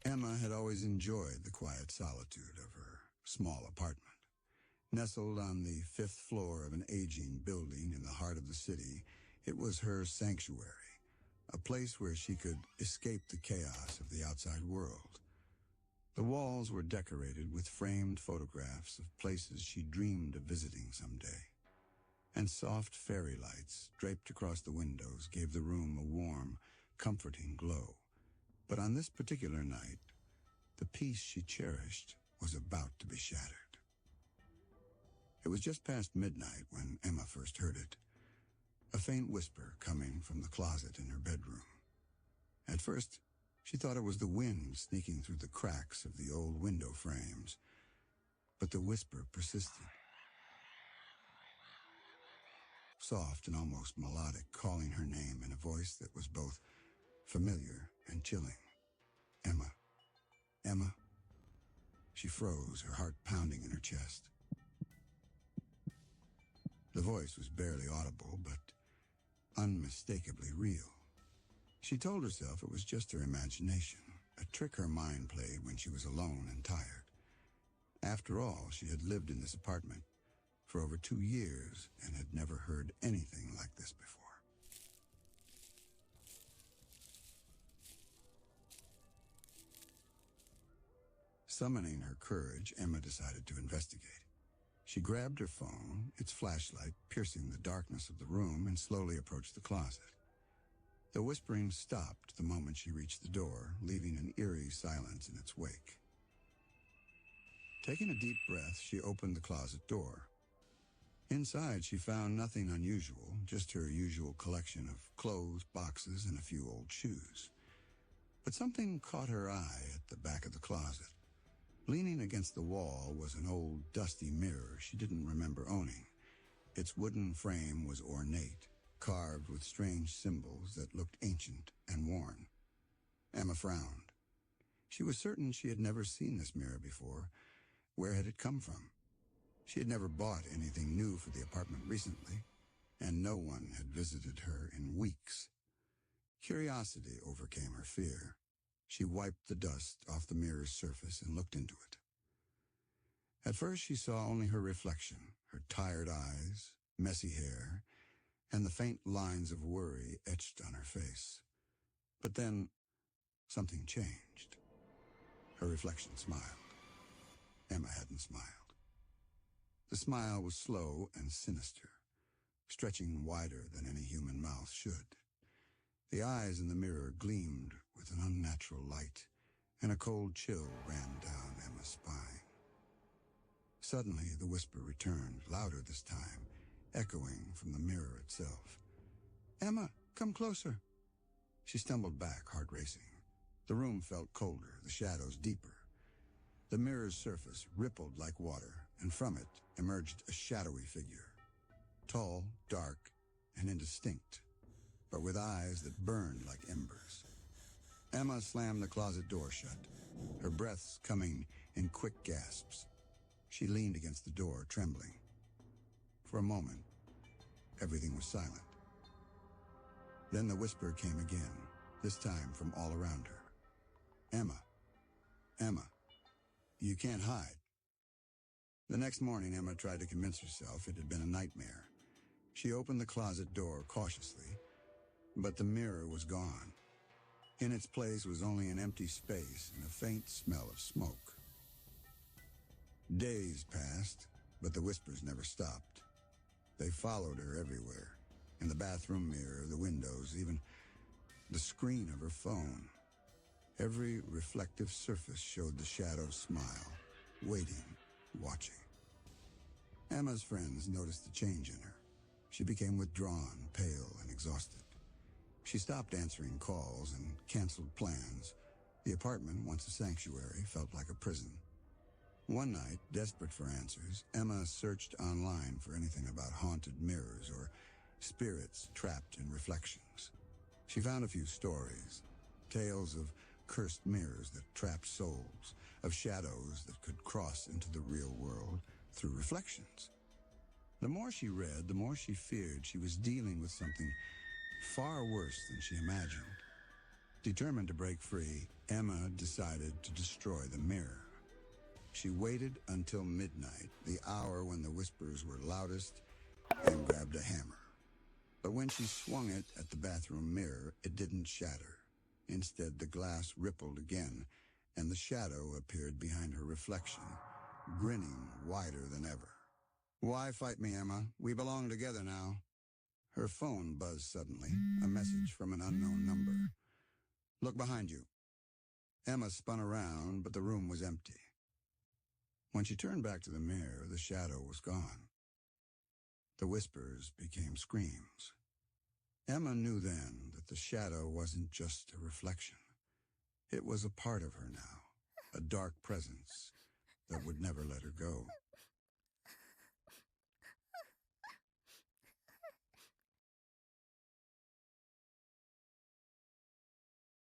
Emma had always enjoyed the quiet solitude of her small apartment. Nestled on the 5th floor of an aging building in the heart of the city, it was her sanctuary, a place where she could escape the chaos of the outside world. The walls were decorated with framed photographs of places she dreamed of visiting someday, and soft fairy lights draped across the windows gave the room a warm, comforting glow. But on this particular night, the peace she cherished was about to be shattered. It was just past midnight when Emma first heard it, a faint whisper coming from the closet in her bedroom. At first, she thought it was the wind sneaking through the cracks of the old window frames, but the whisper persisted. Soft and almost melodic, calling her name in a voice that was both familiar and chilling. Emma. Emma. She froze, her heart pounding in her chest. The voice was barely audible, but unmistakably real. She told herself it was just her imagination, a trick her mind played when she was alone and tired. After all, she had lived in this apartment for over 2 years and had never heard anything like this before. Summoning her courage, Emma decided to investigate. She grabbed her phone, its flashlight piercing the darkness of the room, and slowly approached the closet. The whispering stopped the moment she reached the door, leaving an eerie silence in its wake. Taking a deep breath, she opened the closet door. Inside, she found nothing unusual, just her usual collection of clothes, boxes, and a few old shoes. But something caught her eye at the back of the closet. Leaning against the wall was an old, dusty mirror she didn't remember owning. Its wooden frame was ornate, carved with strange symbols that looked ancient and worn. Emma frowned. She was certain she had never seen this mirror before. Where had it come from? She had never bought anything new for the apartment recently, and no one had visited her in weeks. Curiosity overcame her fear. She wiped the dust off the mirror's surface and looked into it. At first she saw only her reflection, her tired eyes, messy hair, and the faint lines of worry etched on her face. But then something changed. Her reflection smiled. Emma hadn't smiled. The smile was slow and sinister, stretching wider than any human mouth should. The eyes in the mirror gleamed with an unnatural light, and a cold chill ran down Emma's spine. Suddenly, the whisper returned, louder this time, echoing from the mirror itself. "Emma, come closer." She stumbled back, heart racing. The room felt colder, the shadows deeper. The mirror's surface rippled like water, and from it emerged a shadowy figure. Tall, dark, and indistinct, but with eyes that burned like embers. Emma slammed the closet door shut, her breaths coming in quick gasps. She leaned against the door, trembling. For a moment, everything was silent. Then the whisper came again, this time from all around her. "Emma, Emma, you can't hide." The next morning, Emma tried to convince herself it had been a nightmare. She opened the closet door cautiously, but the mirror was gone. In its place was only an empty space and a faint smell of smoke. Days passed, but the whispers never stopped. They followed her everywhere, in the bathroom mirror, the windows, even the screen of her phone. Every reflective surface showed the shadow smile, waiting, watching. Emma's friends noticed the change in her. She became withdrawn, pale, and exhausted. She stopped answering calls and canceled plans. The apartment, once a sanctuary, felt like a prison. One night, desperate for answers, Emma searched online for anything about haunted mirrors or spirits trapped in reflections. She found a few stories, tales of cursed mirrors that trapped souls, of shadows that could cross into the real world through reflections. The more she read, the more she feared she was dealing with something far worse than she imagined. Determined to break free, Emma decided to destroy the mirror. She waited until midnight, the hour when the whispers were loudest, and grabbed a hammer. But when she swung it at the bathroom mirror, it didn't shatter. Instead, the glass rippled again, and the shadow appeared behind her reflection, grinning wider than ever. "Why fight me, Emma? We belong together now." Her phone buzzed suddenly, a message from an unknown number. "Look behind you." Emma spun around, but the room was empty. When she turned back to the mirror, the shadow was gone. The whispers became screams. Emma knew then that the shadow wasn't just a reflection. It was a part of her now, a dark presence that would never let her go.